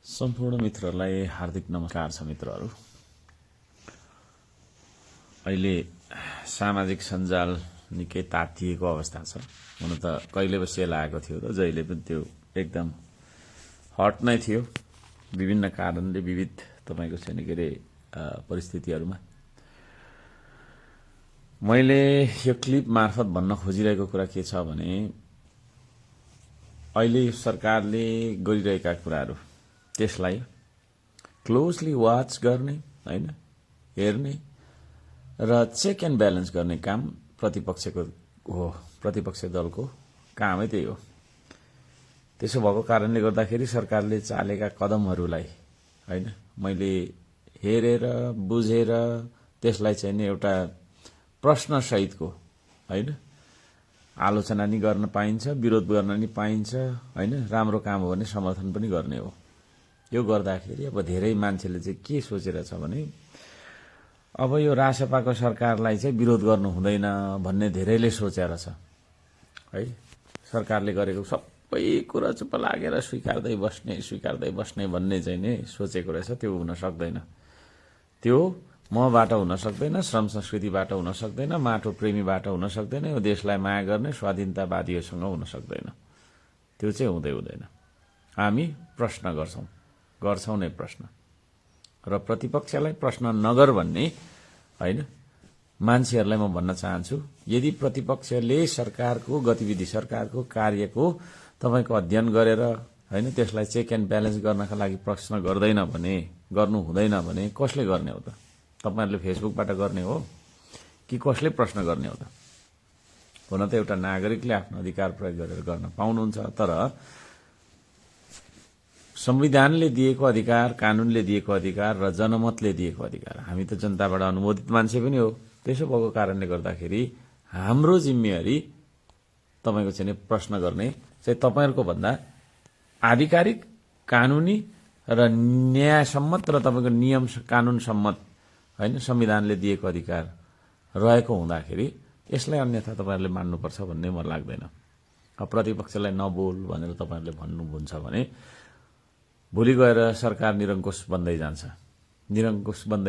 सम्पूर्ण मित्रहरूलाई हार्दिक नमस्कार छ। मित्रहरू, अहिले सामाजिक सञ्जाल निकै तातिएको अवस्था छ। हुन त कहिले पो सेल आएको थियो र जहिले पनि त्यो एकदम हट नै थियो, विभिन्न कारणले विविध तपाईको छैन के अरे परिस्थितिहरूमा। मैले यो क्लिप मार्फत भन्न खोजिरहेको कुरा के छ भने, अहिले सरकारले गरिरहेका कुराहरू त्यसलाई क्लोजली वाच गर्ने हैन, हेर्ने र चेक एन्ड ब्यालेन्स गर्ने काम प्रतिपक्षको हो। प्रतिपक्ष दलको कामै त्यही हो। त्यसो भएको कारणले गर्दाखेरि सरकारले चालेका कदमहरूलाई हैन मैले हेरेर बुझेर त्यसलाई चाहिँ नि एउटा प्रश्न सहितको हैन आलोचना नि गर्न पाइन्छ, विरोध गर्न नि पाइन्छ हैन। राम्रो काम हो भने समर्थन पनि गर्ने हो। यो गर्दाखेरि अब धेरै मान्छेले चाहिँ के सोचेर छ भने, अब यो रासपाको सरकारलाई चाहिँ विरोध गर्नु हुँदैन भन्ने धेरैले सोचेर छ है। सरकारले गरेको सबै कुरा चुप्प लागेर स्वीकार्दै बस्ने भन्ने चाहिँ नि सोचेको रहेछ। त्यो हुन सक्दैन। त्यो मबाट हुन सक्दैन, श्रम संस्कृतिबाट हुन सक्दैन, माटो प्रेमीबाट हुन सक्दैन, यो देशलाई माया गर्ने स्वाधीनतावादीहरूसँग हुन सक्दैन। त्यो चाहिँ हुँदैन। हामी प्रश्न गर्छौं नै प्रश्न, र प्रतिपक्षलाई प्रश्न नगर भन्ने हैन मान्छेहरूलाई म भन्न चाहन्छु। यदि प्रतिपक्षले सरकारको गतिविधि, सरकारको कार्यको तपाईको अध्ययन गरेर हैन त्यसलाई चेक एन्ड ब्यालेन्स गर्नका लागि प्रश्न गर्दैन भने, गर्नु हुँदैन भने कसले गर्ने हो त? तपाईहरुले फेसबुकबाट गर्ने हो कि कसले प्रश्न गर्ने हो त? हुन त एउटा नागरिकले आफ्नो अधिकार प्रयोग गरेर गर्न पाउनुहुन्छ, तर संविधानले दिएको अधिकार, कानूनले दिएको अधिकार र जनमतले दिएको अधिकार, हामी त जनताबाट अनुमोदित मान्छे पनि हो। त्यसो भएको कारणले गर्दाखेरि हाम्रो जिम्मेवारी तपाईको चाहिँ प्रश्न गर्ने चाहिँ तपाईहरुको भन्दा आधिकारिक, कानूनी र न्यायसम्मत र तपाईको नियम कानून सम्मत हैन संविधानले दिएको अधिकार रहेको हुँदाखेरि यसलाई अन्यथा तपाईहरुले मान्नुपर्छ भन्ने मलाई लाग्दैन। प्रतिपक्षलाई नबोल भनेर तपाईहरुले भन्नुहुन्छ भने भोलि गएर सरकार निरङ्कुश बन्दै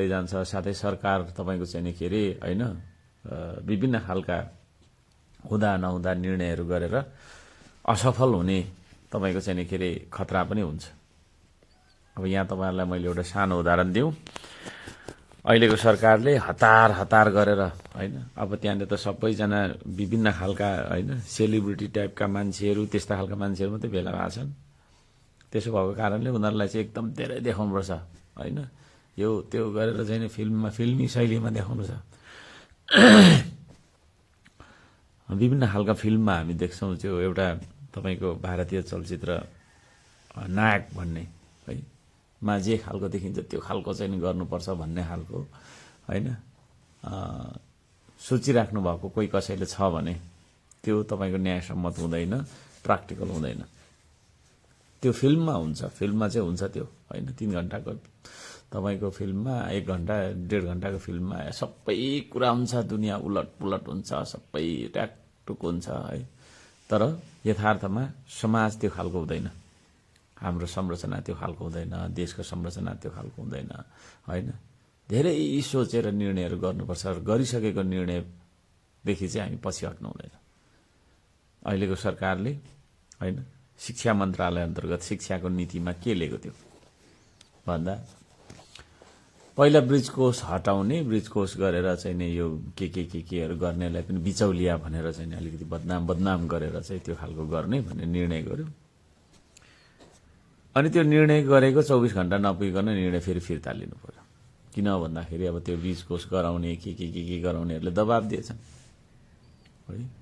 जान्छ। साथै सरकार तपाईको चाहिँ नि के अरे हैन विभिन्न खालका हुँदा नहुँदा निर्णयहरू गरेर असफल हुने तपाईको चाहिँ नि के अरे खतरा पनि हुन्छ। अब यहाँ तपाईहरुलाई मैले एउटा सानो उदाहरण दिउँ। अहिलेको सरकारले हतार गरेर हैन अब त्यहाँले त सबैजना विभिन्न खालका हैन सेलिब्रिटी टाइपका मान्छेहरू, त्यस्ता खालका मान्छेहरू मात्रै भेला भएको छन्। त्यसो भएको कारणले उनीहरूलाई चाहिँ एकदम धेरै देखाउनुपर्छ हैन, यो त्यो गरेर चाहिँ फिल्मी शैलीमा देखाउनुपर्छ। विभिन्न खालका फिल्ममा हामी देख्छौं त्यो एउटा तपाईको भारतीय चलचित्र नायक भन्ने है मा जे खालको देखिन्छ त्यो खालको चाहिँ गर्नुपर्छ भन्ने खालको हैन सोचिराख्नु भएको कोही कसैले छ भने त्यो तपाईको न्यायसम्मत हुँदैन, प्र्याक्टिकल हुँदैन। त्यो फिल्ममा हुन्छ, फिल्ममा चाहिँ हुन्छ त्यो हैन। 3 घण्टाको तपाईको फिल्ममा 1 घण्टा 1.5 घण्टाको फिल्ममा सबै कुरा हुन्छ, दुनिया उलटपुलट हुन्छ, सबै ट्याकटुक हुन्छ है। तर यथार्थमा समाज त्यो खालको हुँदैन, हाम्रो संरचना त्यो खालको हुँदैन, देशको संरचना त्यो खालको हुँदैन हैन। धेरै सोचेर निर्णयहरू गर्नुपर्छ र गरिसकेको निर्णयदेखि चाहिँ हामी पछि हट्नु हुँदैन। अहिलेको सरकारले हैन शिक्षा मन्त्रालय अन्तर्गत शिक्षाको नीतिमा के लिएको थियो भन्दा, पहिला ब्रिज कोष हटाउने, ब्रिज कोष गरेर चाहिँ नि यो केहरू गर्नेलाई पनि बिचौलिया भनेर चाहिँ अलिकति बदनाम गरेर चाहिँ त्यो खालको गर्ने भन्ने निर्णय गर्यो। अनि त्यो निर्णय गरेको 24 घण्टा नपुगिकन निर्णय फेरि फिर्ता लिनु पर्यो। किन भन्दाखेरि अब त्यो ब्रिज कोष गराउने के गराउनेहरूले दबाब दिएछन् है।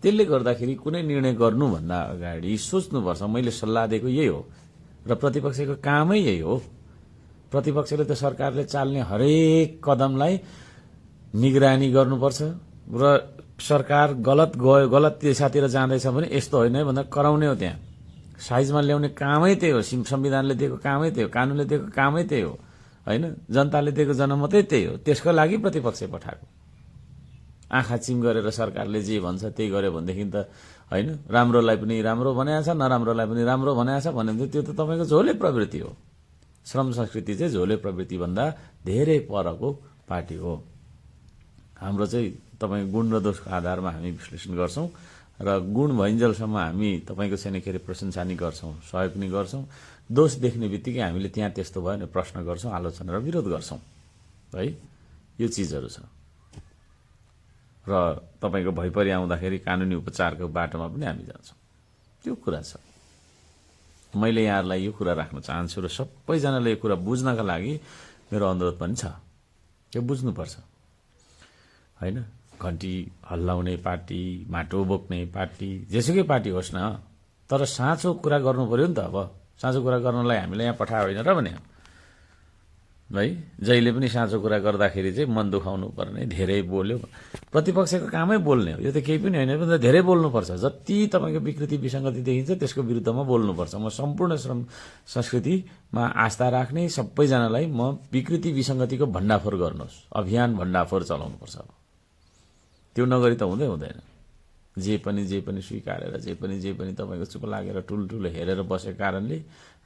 त्यसले गर्दाखेरि कुनै निर्णय गर्नुभन्दा अगाडि सोच्नुपर्छ। मैले सल्लाह दिएको यही हो र प्रतिपक्षको कामै यही हो। प्रतिपक्षले त सरकारले चाल्ने हरेक कदमलाई निगरानी गर्नुपर्छ र सरकार गलत दिशातिर जाँदैछ भने यस्तो होइन है भन्दा कराउने हो। त्यहाँ साइजमा ल्याउने कामै त्यही हो। संविधानले दिएको कामै त्यही हो, कानूनले दिएको कामै त्यही हो हैन, जनताले दिएको जनमतै त्यही हो। त्यसको लागि प्रतिपक्ष पठाएको। आँखा चिम गरेर सरकारले जे भन्छ त्यही गर्यो भनेदेखि त हैन, राम्रोलाई पनि राम्रो भनेको छ, नराम्रोलाई पनि राम्रो भनेको छ भने त्यो त तपाईको झोले प्रवृत्ति हो। श्रम संस्कृति चाहिँ झोले प्रवृत्तिभन्दा धेरै परको पार्टी हो। हाम्रो चाहिँ तपाईँ गुण र दोषको आधारमा हामी विश्लेषण गर्छौं र गुण भइन्जेलसम्म हामी तपाईको चाहिँ के अरे प्रशंसा नि गर्छौं, सहयोग नि गर्छौं। दोष देख्ने बित्तिकै हामीले त्यहाँ त्यस्तो भयो भने प्रश्न गर्छौं, आलोचना र विरोध गर्छौं है। यो चीजहरु छ र तपाईको भइपरि आउँदाखेरि कानुनी उपचारको बाटोमा पनि हामी जान्छौं। त्यो कुरा छ। मैले यहाँहरुलाई यो कुरा राख्न चाहन्छु र सबैजनाले यो कुरा बुझ्नका लागि मेरो अनुरोध पनि छ। यो बुझ्नुपर्छ हैन। घण्टी हल्लाउने पार्टी, माटो बोक्ने पार्टी, जेसुकै पार्टी होस् न, तर साँचो कुरा गर्नु पर्यो नि त। अब साँचो कुरा गर्नलाई हामीले यहाँ पठायो होइन र भने है। जहिले पनि साँचो कुरा गर्दाखेरि चाहिँ मन दुखाउनु पर्ने, धेरै बोल्यो। प्रतिपक्षको कामै बोल्ने हो, यो त केही पनि होइन। धेरै बोल्नुपर्छ। जति तपाईको विकृति विसंगति देखिन्छ त्यसको विरुद्धमा बोल्नुपर्छ। म सम्पूर्ण श्रम संस्कृतिमा आस्था राख्ने सबैजनालाई म विकृति विसंगतिको भण्डाफोर गर्नुहोस्, अभियान भण्डाफोर चलाउनुपर्छ। त्यो नगरी त हुँदैन। जे पनि स्वीकारेर जे पनि तपाईको चुप लागेर ठुलठुलो हेरेर बसेको कारणले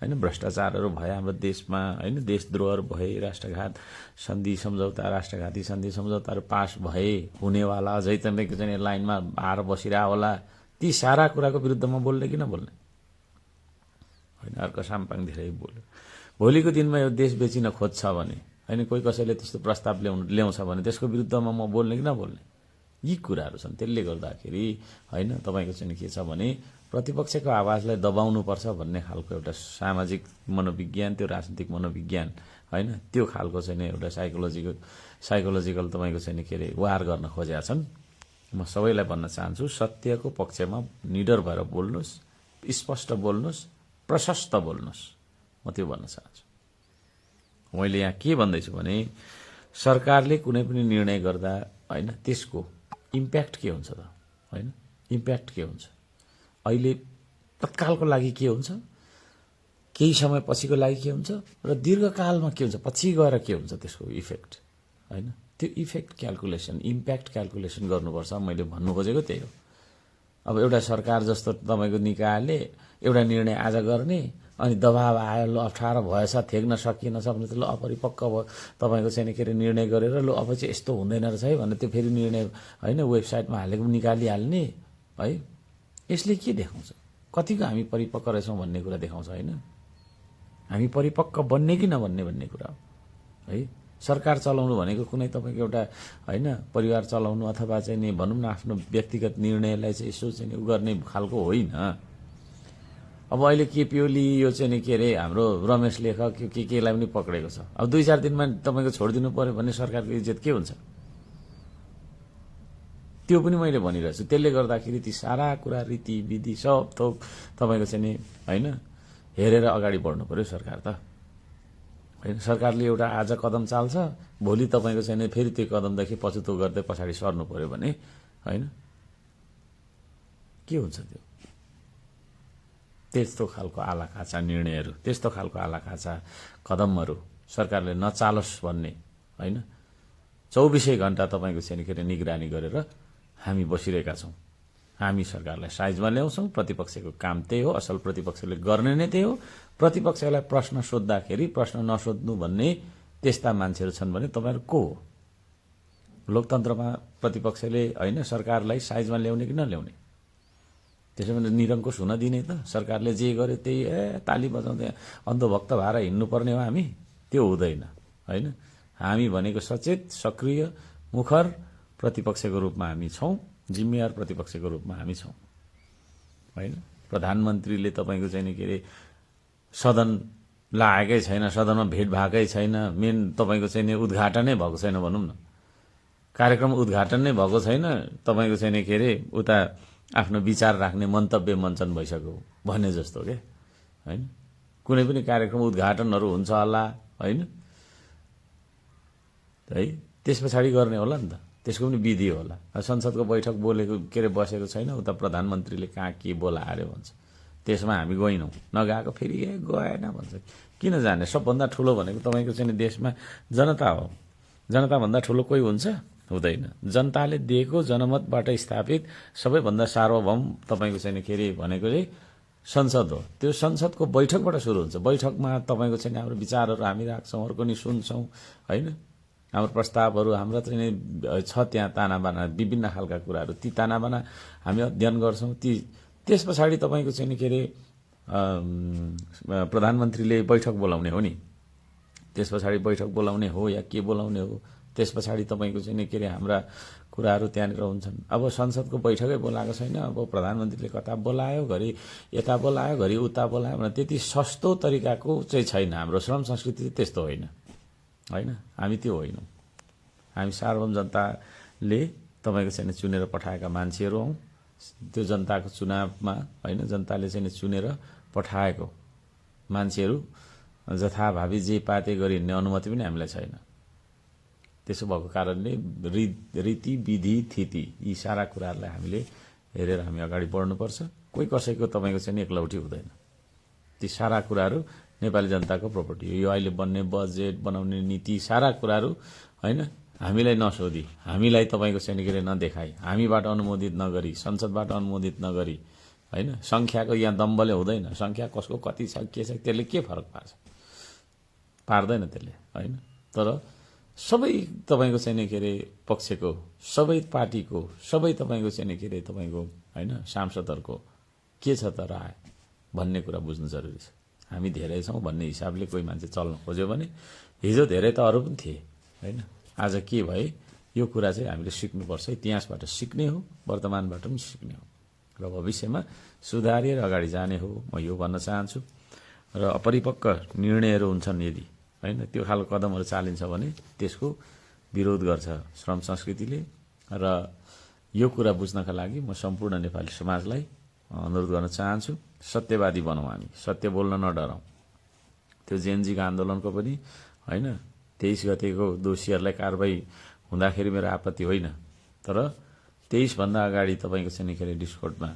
हैन भ्रष्टाचारहरु भए हाम्रो देशमा हैन, देशद्रोहहरु भए, राष्ट्रघाती सन्धि सम्झौताहरु पास भए, हुनेवाला अझै तपाईको चाहिँ लाइनमा आएर बसिरा होला। ती सारा कुराको विरुद्धमा बोल्ने कि नबोल्ने हैन। अर्को साम्पाङ धेरै बोल्यो। भोलिको दिनमा यो देश बेचिन खोज्छ भने हैन, कोही कसैले त्यस्तो प्रस्ताव ल्याउँछ भने त्यसको विरुद्धमा म बोल्ने कि नबोल्ने, यी कुराहरु छन्। त्यसले गर्दाखेरि हैन तपाईको चाहिँ के छ भने प्रतिपक्षको आवाजलाई दबाउनु पर्छ भन्ने खालको एउटा सामाजिक मनोविज्ञान, त्यो राजनीतिक मनोविज्ञान हैन, त्यो खालको चाहिँ एउटा साइकोलोजिकल तपाईको चाहिँ के रे वार गर्न खोजेका छन्। म सबैलाई भन्न चाहन्छु, सत्यको पक्षमा निडर भएर बोल्नुस्, स्पष्ट बोल्नुस्, प्रशस्त बोल्नुस्। म त्यो भन्न चाहन्छु। मैले यहाँ के भन्दै छु भने सरकारले कुनै पनि निर्णय गर्दा हैन त्यसको इम्प्याक्ट के हुन्छ त हैन। इम्प्याक्ट के हुन्छ, अहिले तत्कालको लागि के हुन्छ, केही समय पछिको लागि के हुन्छ र दीर्घकालमा के हुन्छ, पछि गएर के हुन्छ त्यसको इफेक्ट हैन। त्यो इफेक्ट क्याल्कुलेसन, इम्प्याक्ट क्याल्कुलेसन गर्नुपर्छ। मैले भन्नु खोजेको त्यही हो। अब एउटा सरकार जस्तो तपाईको निकायले एउटा निर्णय आज गर्ने अनि दबाब आयो, ल अप्ठ्यारो भएछ, थेक्न सकिएन सक्ने, ल अपरिपक्व भयो तपाईको चाहिँ के रे निर्णय गरेर, ल अब चाहिँ यस्तो हुँदैन रहेछ है भनेर त्यो फेरि निर्णय हैन वेबसाइटमा हालेको निकालिहाल्ने है। यसले के देखाउँछ, कतिको हामी परिपक्व रहेछौं भन्ने कुरा देखाउँछ हैन। हामी परिपक्व बन्ने कि नबन्ने भन्ने कुरा हो है। सरकार चलाउनु भनेको कुनै तपाईको एउटा हैन परिवार चलाउनु अथवा चाहिँ नि भनौं न आफ्नो व्यक्तिगत निर्णयलाई चाहिँ यसो चाहिँ उ गर्ने खालको होइन। अब अहिले केपी ओली यो चाहिँ नि के रे हाम्रो रमेश लेखक केलाई पनि पक्रेको छ। अब 2-4 दिनमा तपाईको छोड्दिनु पर्यो भने सरकारको इज्जत के हुन्छ, त्यो पनि मैले भनिरहेछु। त्यसले गर्दाखेरि ती सारा कुरा रीति विधि सब थोक तपाईको चाहिँ नि हैन हेरेर अगाडि बढ्नु पर्यो सरकार त हैन। सरकारले एउटा आज कदम चाल्छ, भोलि तपाईको चाहिँ नि फेरि त्यो कदमदेखि पछुतो गर्दै पछाडी सर्नु पर्यो भने हैन के हुन्छ। त्यो त्यस्तो खालको आलाखाचा निर्णयहरु, त्यस्तो खालको आलाखाचा कदमहरु सरकारले नचालोस् भन्ने हैन 24 घण्टा तपाईको चाहिँ के निगरानी गरेर हामी बसिरहेका छौं। हामी सरकारलाई साइजमा ल्याउँछौं। प्रतिपक्षको काम त्यही हो, असल प्रतिपक्षले गर्ने नै त्यही हो। प्रतिपक्षलाई प्रश्न सोध्दाखेरि प्रश्न नसोध्नु भन्ने त्यस्ता मान्छेहरु छन् भने तपाईहरु को हो? लोकतन्त्रमा प्रतिपक्षले हैन सरकारलाई साइजमा ल्याउने कि नल्याउने? त्यसैले निरङ्कुश हुन दिने त? सरकारले जे गर्यो त्यही ताली बजाउँदै अन्धभक्त भएर हिँड्नु पर्ने हो हामी? त्यो हुँदैन हैन। हामी भनेको सचेत, सक्रिय, मुखर प्रतिपक्षको रूपमा हामी छौं, जिम्मेवार प्रतिपक्षको रूपमा हामी छौं हैन। प्रधानमन्त्रीले तपाईको चाहिँ के रे सदन लागेकै छैन, सदनमा भेट भएकै छैन, मेन तपाईको चाहिँ उद्घाटनै भएको छैन भनौं न, कार्यक्रम उद्घाटन नै भएको छैन, तपाईको चाहिँ के रे उता आफ्नो विचार राख्ने मन्तव्य मञ्चन भइसक्यो भने जस्तो के हैन। कुनै पनि कार्यक्रम उद्घाटनहरु हुन्छ होला हैन है, त्यसपछि गर्ने होला नि त, त्यसको पनि विधि होला। संसदको बैठक बोलेको के रे बसेको छैन, उता प्रधानमन्त्रीले कहाँ के बोलार्यो भन्छ, त्यसमा हामी गइनौं, नगएको फेरि गएन भन्छ। किन जाने? सबभन्दा ठूलो भनेको तपाईको चाहिँ देशमा जनता हो। जनता भन्दा ठूलो कोही हुन्छ? हुँदैन। जनताले दिएको जनमतबाट स्थापित सबैभन्दा सार्वभौम तपाईको चाहिँ के रे भनेको चाहिँ संसद हो। त्यो संसदको बैठकबाट सुरु हुन्छ। बैठकमा तपाईँको चाहिँ हाम्रो विचारहरू हामी राख्छौँ, अरूको नि सुन्छौँ होइन। हाम्रो प्रस्तावहरू हाम्रा चाहिँ छ त्यहाँ तानाबाना विभिन्न खालका कुराहरू, ती तानाबाना हामी अध्ययन गर्छौँ। त्यस पछाडि तपाईँको चाहिँ के अरे प्रधानमन्त्रीले बैठक बोलाउने हो नि, त्यस पछाडि बैठक बोलाउने हो या के बोलाउने हो, त्यस पछाडि तपाईँको चाहिँ के अरे हाम्रा कुराहरू त्यहाँनिर हुन्छन्। अब संसदको बैठकै बोलाएको छैन, अब प्रधानमन्त्रीले कता बोलायो, घरि यता बोलायो, घरि उता बोलायो भने त्यति सस्तो तरिकाको चाहिँ छैन। हाम्रो श्रम संस्कृति त्यस्तो होइन होइन, हामी त्यो होइनौँ। हामी सार्वभौम जनताले तपाईँको चाहिँ चुनेर पठाएका मान्छेहरू हौँ। त्यो जनताको चुनावमा होइन, जनताले चाहिँ चुनेर पठाएको मान्छेहरू जथाभावी जे पाते गरी हिँड्ने अनुमति पनि हामीलाई छैन। त्यसो भएको कारणले रीति विधि थिति यी सारा कुराहरूलाई हामीले हेरेर हामी अगाडि बढ्नुपर्छ। कोही कसैको तपाईँको चाहिँ एकलौटी हुँदैन। ती सारा कुराहरू नेपाली जनताको प्रोपर्टी हो। यो अहिले बन्ने बजेट बनाउने नीति सारा कुराहरू होइन, हामीलाई नसोधी, हामीलाई तपाईँको चाहिँ के अरे नदेखाई, हामीबाट अनुमोदित नगरी, संसदबाट अनुमोदित नगरी होइन, सङ्ख्याको यहाँ दम्बले हुँदैन। सङ्ख्या कसको कति छ के छ त्यसले के फरक पार्छ? पार्दैन त्यसले होइन। तर सबै तपाईँको चाहिँ के अरे पक्षको, सबै पार्टीको, सबै तपाईँको चाहिँ के अरे तपाईँको होइन सांसदहरूको के छ त राय भन्ने कुरा बुझ्नु जरुरी छ। हामी धेरै छौँ भन्ने हिसाबले कोही मान्छे चल्न खोज्यो भने, हिजो धेरै त अरू पनि थिए होइन, आज के भए यो कुरा चाहिँ हामीले सिक्नुपर्छ। इतिहासबाट सिक्ने हो, वर्तमानबाट पनि सिक्ने हो र भविष्यमा सुधारिएर अगाडि जाने हो। म यो भन्न चाहन्छु। र अपरिपक्व निर्णयहरू हुन्छन् यदि होइन, त्यो खालको कदमहरू चालिन्छ भने त्यसको विरोध गर्छ श्रम संस्कृतिले। र यो कुरा बुझ्नका लागि म सम्पूर्ण नेपाली समाजलाई अनुरोध गर्न चाहन्छु, सत्यवादी बनाउँ, हामी सत्य बोल्न नडराउँ। त्यो जेएनजीको आन्दोलनको पनि होइन 23 गतेको दोषीहरूलाई कारबाही हुँदाखेरि मेरो आपत्ति होइन, तर 23 भन्दा अगाडि तपाईँको चाहिँ के अरे डिस्कोर्डमा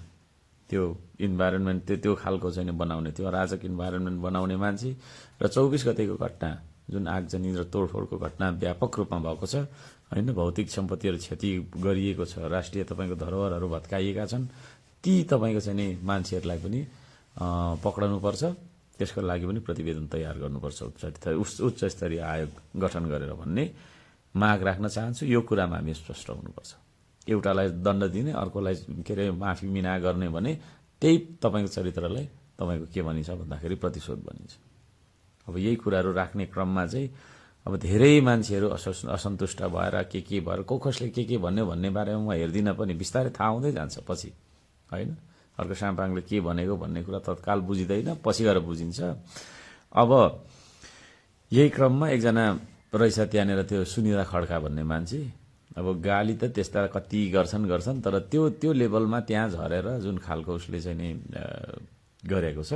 त्यो इन्भाइरोमेन्ट त्यो खालको चाहिँ बनाउने, त्यो अराजक इन्भाइरोमेन्ट बनाउने मान्छे र 24 गतेको घटना जुन आगजनी र तोडफोडको घटना व्यापक रूपमा भएको छ होइन, भौतिक सम्पत्तिहरू क्षति गरिएको छ, राष्ट्रिय तपाईँको धरोहरहरू भत्काइएका छन्, ती तपाईँको चाहिँ मान्छेहरूलाई पनि पक्राउनुपर्छ। त्यसको लागि पनि प्रतिवेदन तयार गर्नुपर्छ, उच्च स्तरीय आयोग गठन गरेर भन्ने माग राख्न चाहन्छु। यो कुरामा हामी स्पष्ट हुनुपर्छ। एउटालाई दण्ड दिने, अर्कोलाई के अरे माफी मिना गर्ने भने त्यही तपाईँको चरित्रलाई तपाईँको के भनिन्छ भन्दाखेरि प्रतिशोध भनिन्छ। अब यही कुराहरू राख्ने क्रममा चाहिँ अब धेरै मान्छेहरू असन्तुष्ट भएर के भएर कसले के भन्यो भन्ने बारेमा म हेर्दिनँ पनि, बिस्तारै थाहा हुँदै जान्छ पछि होइन। अर्को साम्पाङले के भनेको भन्ने कुरा तत्काल बुझिँदैन, पछि गएर बुझिन्छ। अब यही क्रममा एकजना रहेछ त्यहाँनिर त्यो सुनिता खड्का भन्ने मान्छे, अब गाली त त्यस्ता कति गर्छन्, तर त्यो लेभलमा त्यहाँ झरेर जुन खालको उसले चाहिँ नि गरेको छ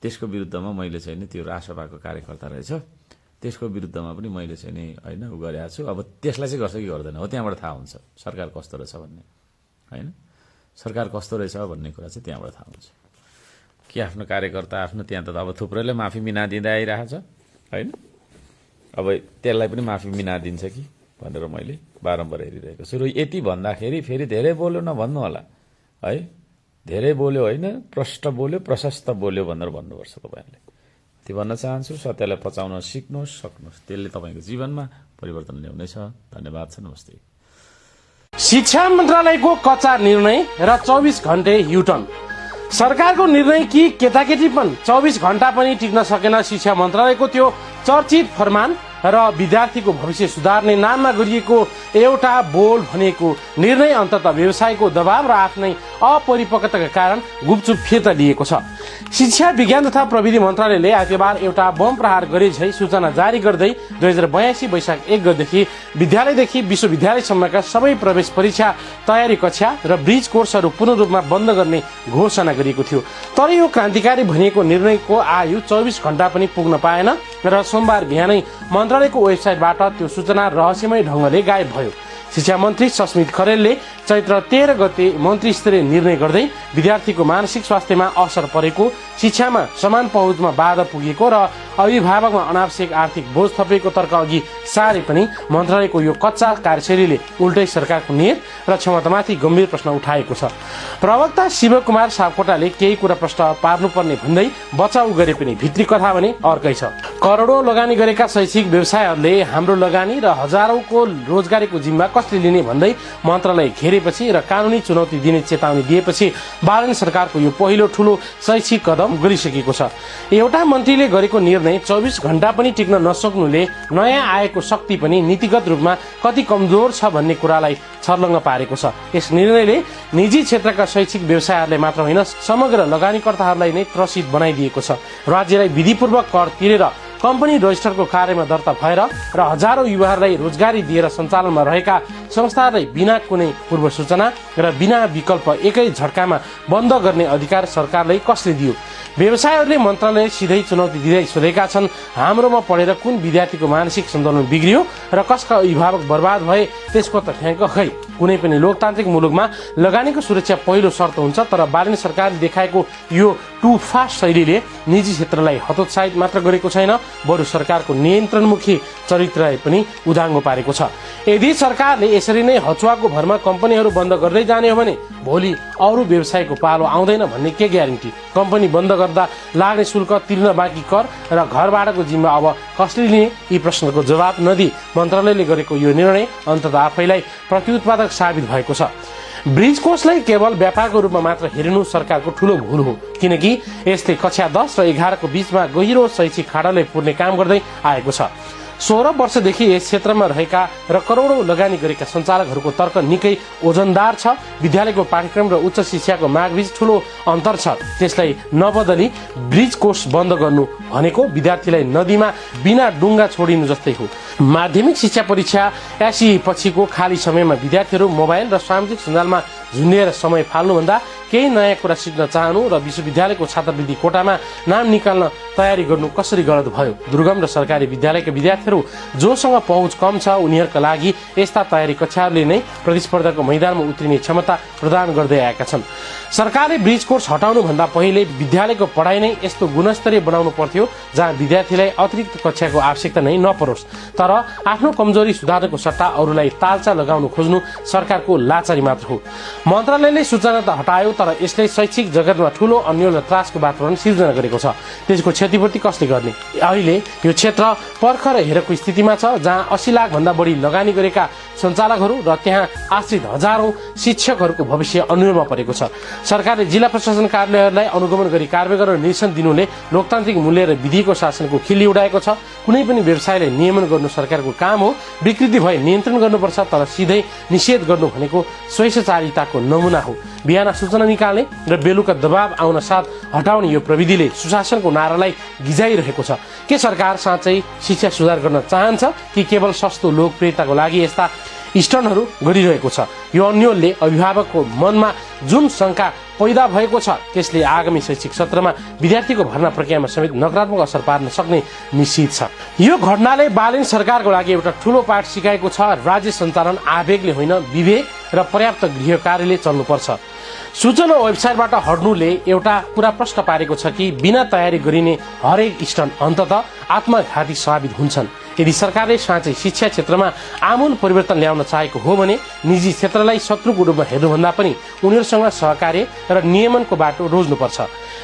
त्यसको विरुद्धमा मैले चाहिँ नि, त्यो रासपाको कार्यकर्ता रहेछ, त्यसको विरुद्धमा पनि मैले चाहिँ नि होइन उ गरेको छु। अब त्यसलाई चाहिँ गर्छ कि गर्दैन हो त्यहाँबाट थाहा हुन्छ सरकार कस्तो रहेछ भन्ने होइन। सरकार कस्तो रहेछ भन्ने कुरा चाहिँ त्यहाँबाट थाहा हुन्छ कि आफ्नो कार्यकर्ता आफ्नो त्यहाँ त अब थुप्रैले माफी मिना दिँदै आइरहेको छ होइन। अब त्यसलाई पनि माफी मिना दिन्छ कि भनेर मैले बारम्बार हेरिरहेको छु। र यति भन्दाखेरि फेरि धेरै बोल्यो नभन्नु होला है, धेरै बोल्यो होइन, प्रष्ट बोल्यो, प्रशस्त बोल्यो भनेर भन्नुपर्छ तपाईँहरूले। त्यो भन्न चाहन्छु। सत्यलाई पचाउन सिक्नुहोस्, सक्नुहोस्, त्यसले तपाईँको जीवनमा परिवर्तन ल्याउनेछ। धन्यवाद छ, नमस्ते। शिक्षा मन्त्रालयको कच्चा निर्णय र 24 घण्टे युटर्न। सरकारको निर्णय कि केटाकेटी पनि 24 घण्टा पनि टिक्न सकेन शिक्षा मन्त्रालयको त्यो चर्चित फरमान र विद्यार्थीको भविष्य सुधार्ने नाममा गरिएको एउटा बोल भनेको निर्णय अन्ततः व्यवसायको दबाव र आफ्नै अपरिपक्वताका कारण गुपचुप फिर्ता लिएको छ। शिक्षा विज्ञान तथा प्रविधि मन्त्रालयले आइतबार एउटा बम प्रहार गरे झै सूचना जारी गर्दै 2082 वैशाख 1 गतेदेखि विद्यालयदेखि विश्वविद्यालयसम्मका सबै प्रवेश परीक्षा, तयारी कक्षा र ब्रिज कोर्सहरू पूर्ण रूपमा बन्द गर्ने घोषणा गरिएको थियो। तर यो क्रान्तिकारी भनिएको निर्णयको आयु 24 घण्टा पनि पुग्न पाएन र सोमबार बिहानै मन्त्रालयको वेबसाइटबाट त्यो सूचना रहस्यमय ढङ्गले गायब भयो। शिक्षा मन्त्री सस्मित खरेलले चैत्र 13 गते मन्त्री स्तरीय निर्णय गर्दै विद्यार्थीको मानसिक स्वास्थ्यमा असर परेको, शिक्षामा समान पहुँचमा बाधा पुगेको र अभिभावकमा अनावश्यक आर्थिक बोझ थपेको तर्क अघि सारे पनि मन्त्रालयको यो कच्चा कार्यशैलीले उल्टै सरकारको नियत र क्षमतामाथि गम्भीर प्रश्न उठाएको छ। प्रवक्ता शिवकुमार सापकोटाले केही कुरा प्रश्न पार्नुपर्ने भन्दै बचाउ गरे पनि भित्री कथा भने अर्कै छ। करोडौं लगानी गरेका शैक्षिक व्यवसायहरूले हाम्रो लगानी र हजारौंको रोजगारीको जिम्मा कसले लिने भन्दै मन्त्रालय घेरेपछि र कानूनी चुनौती दिने चेतावनी दिएपछि बालन सरकारको यो पहिलो ठूलो शैक्षिक कदम गरिसकेको छ। एउटा मन्त्रीले गरेको निर्णय 24 घण्टा पनि टिक्न नसक्नुले नयाँ आएको शक्ति पनि नीतिगत रूपमा कति कमजोर छ भन्ने कुरालाई छर्लङ्ग पारेको छ। यस निर्णयले निजी क्षेत्रका शैक्षिक व्यवसायहरूले मात्र होइन समग्र लगानीकर्ताहरूलाई नै त्रसित बनाइदिएको छ। राज्यलाई विधिपूर्वक कर तिरेर कम्पनी रजिस्टरको कार्यमा दर्ता भएर र हजारौं युवाहरूलाई रोजगारी दिएर सञ्चालनमा रहेका संस्थाहरूलाई बिना कुनै पूर्व सूचना र बिना विकल्प एकै झट्कामा बन्द गर्ने अधिकार सरकारलाई कसले दियो? व्यवसायहरूले मन्त्रालयले सिधै चुनौती दिँदै सोधेका छन्, हाम्रोमा पढेर कुन विद्यार्थीको मानसिक सन्तुलन बिग्रियो र कसका अभिभावक बर्बाद भए त्यसको त ठ्याङ्क खै। कुनै पनि लोकतान्त्रिक मुलुकमा लगानीको सुरक्षा पहिलो शर्त हुन्छ, तर बालन सरकारले देखाएको यो टु फास्ट शैलीले निजी क्षेत्रलाई हतोत्साहित मात्र गरेको छैन, बरु सरकारको नियन्त्रणमुखी चरित्रलाई पनि उदाङ्गो पारेको छ। यदि सरकारले यसरी नै हचुवाको भरमा कम्पनीहरू बन्द गर्दै जाने हो भने भोलि अरू व्यवसायको पालो आउँदैन भन्ने के ग्यारेन्टी? कम्पनी बन्द गर्दा लाग्ने शुल्क, तिर्न बाँकी कर र घरबाटको जिम्मा अब कसले लिने? यी प्रश्नको जवाब नदिई मन्त्रालयले गरेको यो निर्णय अन्ततः आफैलाई प्रत्युत्पादक साबित भएको छ। ब्रिज कोर्सलाई केवल व्यापारको रूपमा मात्र हेर्नु सरकारको ठूलो भूल हो, किनकि यसले कक्षा 10 र 11 को बीचमा गहिरो शैक्षिक खाडललाई पुर्ने काम गर्दै आएको छ। 16 वर्षदेखि यस क्षेत्रमा रहेका र करोडौं लगानी गरेका सञ्चालकहरूको तर्क निकै ओजनदार छ। विद्यालयको पाठ्यक्रम र उच्च शिक्षाको मागबीच ठूलो अन्तर छ। त्यसलाई नबदली ब्रिज कोर्स बन्द गर्नु भनेको विद्यार्थीलाई नदीमा बिना डुङ्गा छोडिनु जस्तै हो। माध्यमिक शिक्षा परीक्षा एसी पछिको खाली समयमा विद्यार्थीहरू मोबाइल र सामाजिक सञ्जालमा झुन्डिएर समय फाल्नुभन्दा केही नयाँ कुरा सिक्न चाहनु र विश्वविद्यालयको छात्रवृत्ति कोटामा नाम निकाल्न तयारी गर्नु कसरी गलत भयो? दुर्गम र सरकारी विद्यालयका विद्यार्थीहरू जोसँग पहुँच कम छ उनीहरूका लागि यस्ता तयारी कक्षाहरूले नै प्रतिस्पर्धाको मैदानमा उत्रिने क्षमता प्रदान गर्दै आएका छन्। सरकारले ब्रिज कोर्स हटाउनु भन्दा पहिले विद्यालयको पढाइ नै यस्तो गुणस्तरीय बनाउनु पर्थ्यो जहाँ विद्यार्थीलाई अतिरिक्त कक्षाको आवश्यकता नै नपरोस्। तर आफ्नो कमजोरी सुधार्नको सट्टा अरूलाई तालचा लगाउनु खोज्नु सरकारको लाचारी मात्र हो। मन्त्रालयले सूचना त हटायो, तर यसले शैक्षिक जगतमा ठूलो अन्यल र त्रासको वातावरण सिर्जना गरेको छ। त्यसको क्षतिपूर्ति कसले गर्ने? अहिले यो क्षेत्र पर्ख र हेरको स्थितिमा छ, जहाँ 80 लाख भन्दा बढी लगानी गरेका सञ्चालकहरू र त्यहाँ आश्रित हजारौं शिक्षकहरूको भविष्य अन्यलमा परेको छ। सरकारले जिल्ला प्रशासन कार्यालयहरूलाई अनुगमन गरी कारबाही गरेर निर्देशन दिनुले लोकतान्त्रिक मूल्य र विधिको शासनको खिल्ली उडाएको छ। कुनै पनि व्यवसायले नियमन गर्नु सरकारको काम हो, विकृति भए नियन्त्रण गर्नुपर्छ, तर सिधै निषेध गर्नु भनेको स्वेच्छाचारिताको नमुना हो। बिहान सूचना निकाल्ने र बेलुका दबाव आउन साथ हटाउने यो प्रविधिले सुशासनको नारालाई गिजाइरहेको छ। के सरकार साँच्चै शिक्षा सुधार गर्न चाहन्छ कि केवल सस्तो लोकप्रियताको लागि यस्ता स्टन्टहरू गरिरहेको छ? यो अन्यलले अभिभावकको मनमा जुन शंका पैदा भएको छ त्यसले आगामी शैक्षिक सत्रमा विद्यार्थीको भर्ना प्रक्रियामा समेत नकारात्मक असर पार्न सक्ने निश्चित छ। यो घटनाले बालन सरकारको लागि एउटा ठूलो पाठ सिकाएको छ। राज्य सञ्चालन आवेगले होइन, विवेक र पर्याप्त गृह कार्यले चल्नुपर्छ। सूचना वेबसाइटबाट हट्नुले एउटा कुरा प्रश्न पारेको छ कि बिना तयारी गरिने हरेक स्टन्ट अन्ततः आत्मघाती साबित हुन्छन्। यदि सरकारले साँच्चै शिक्षा क्षेत्रमा आमूल परिवर्तन ल्याउन चाहेको हो भने निजी क्षेत्रलाई शत्रुको रूपमा हेर्नुभन्दा पनि उनीहरूसँग सहकार्य र नियमनको बाटो रोज्नुपर्छ।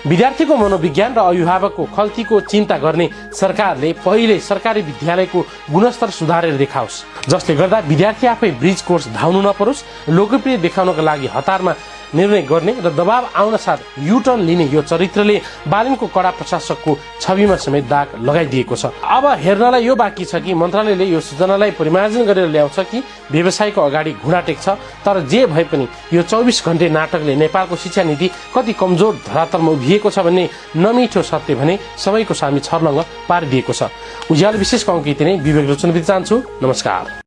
विद्यार्थीको मनोविज्ञान र अभिभावकको खल्तीको चिन्ता गर्ने सरकारले पहिले सरकारी विद्यालयको गुणस्तर सुधारेर देखाओस्, जसले गर्दा विद्यार्थी आफै ब्रिज कोर्स धाउनु नपरोस्। लोकप्रिय देखाउनका लागि हतारमा निर्णय गर्ने र दबाव आउन साथ युटर्न लिने यो चरित्रले बालनको कडा प्रशासकको छविमा समेत दाग लगाइदिएको छ। अब हेर्नलाई यो बाँकी छ कि मन्त्रालयले यो सूचनालाई परिमार्जन गरेर ल्याउँछ कि व्यवसायको अगाडि घुँडा टेक्छ। तर जे भए पनि यो 24 घण्टे नाटकले नेपालको शिक्षा नीति कति कमजोर धरातलमा उभिएको छ भन्ने नमिठो सत्य भने सबैको सामी छर्लङ्ग पारिदिएको छ। उज्यालो विशेषको अङ्क यति नै। विवेक रोचन बित्न चाहन्छु। नमस्कार।